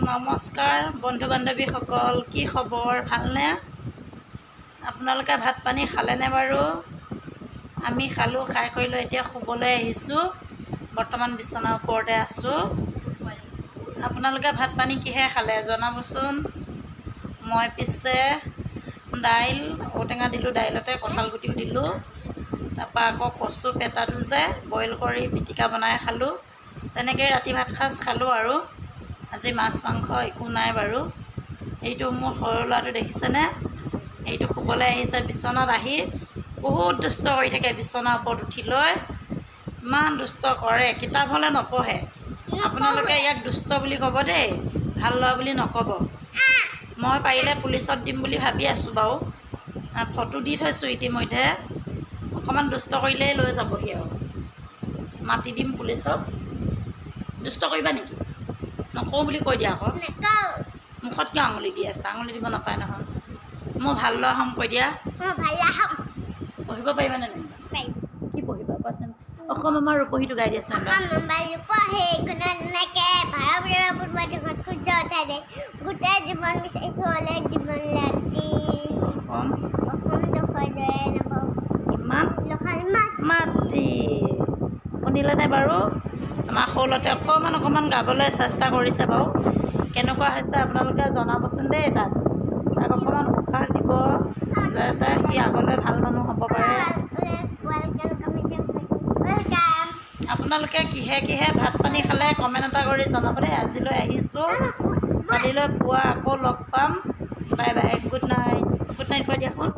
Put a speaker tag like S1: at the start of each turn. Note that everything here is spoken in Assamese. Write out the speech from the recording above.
S1: নমস্কাৰ বন্ধু বান্ধৱীসকল, কি খবৰ? ভালনে? আপোনালোকে ভাত পানী খালেনে বাৰু? আমি খালোঁ, খাই কৰি লৈ এতিয়া শুবলৈ আহিছোঁ। বৰ্তমান বিচনাৰ ওপৰতে আছোঁ। আপোনালোকে ভাত পানী কিহে খালে জনাবচোন। মই পিছে দাইল, ঔটেঙা দিলোঁ, দাইলতে কঁঠাল গুটিও দিলোঁ। তাৰপৰা আকৌ কচু পেটাটো যে বইল কৰি পিটিকা বনাই খালোঁ। তেনেকৈ ৰাতি ভাত সাজ খালোঁ আৰু আজি মাছ মাংস একো নাই বাৰু। এইটো মোৰ সৰু ল'ৰাটো দেখিছেনে? এইটো শুবলৈ আহিছে বিচনাত আহি বহুত দুষ্ট কৰি থাকে। বিচনাৰ ওপৰত উঠি লৈ ইমান দুষ্ট কৰে, কিতাপ হ'লে নপঢ়ে। আপোনালোকে ইয়াক দুষ্ট বুলি ক'ব দেই, ভাল ল'ৰা বুলি নক'ব। মই পাৰিলে পুলিচত দিম বুলি ভাবি আছোঁ বাৰু। ফটো দি থৈছোঁ ইতিমধ্যে। অকণমান দুষ্ট কৰিলেই লৈ যাবহি আৰু মাতি দিম পুলিচক। দুষ্ট কৰিবা নেকি? নকওঁ বুলি কৈ দিয়া আকৌ। মুখত কিয় আঙুলি দি আছে? আঙুলি দিব নাপায় নহয়। মই ভাল ল'ৰা হ'ম কৈ দিয়া। পঢ়িব পাৰিবানে নাই? কি পঢ়িবা কোৱাচোন? অসম আমাৰ ৰূপহীটো গাই দিয়াচোন।
S2: গোটেই জীৱন বিচাৰিছোঁ অলেখ জীৱন ৰাতি
S1: মাতি শুনিলেনে বাৰু? আমাৰ সৰুলতে অকণমান গাবলৈ চেষ্টা কৰিছে বাৰু। কেনেকুৱা হৈছে আপোনালোকে জনাবচোন দেই। তাক অকণমান উৎসাহ দিব যাতে সি আগলৈ ভাল মানুহ হ'ব পাৰে। আপোনালোকে কিহে ভাত পানী খালে কমেণ্ট এটা কৰি জনাব দেই। আজিলৈ আহিছোঁ, কালিলৈ পুৱা আকৌ লগ পাম। Bye bye, good night. Good night কৈ দিয়াচোন।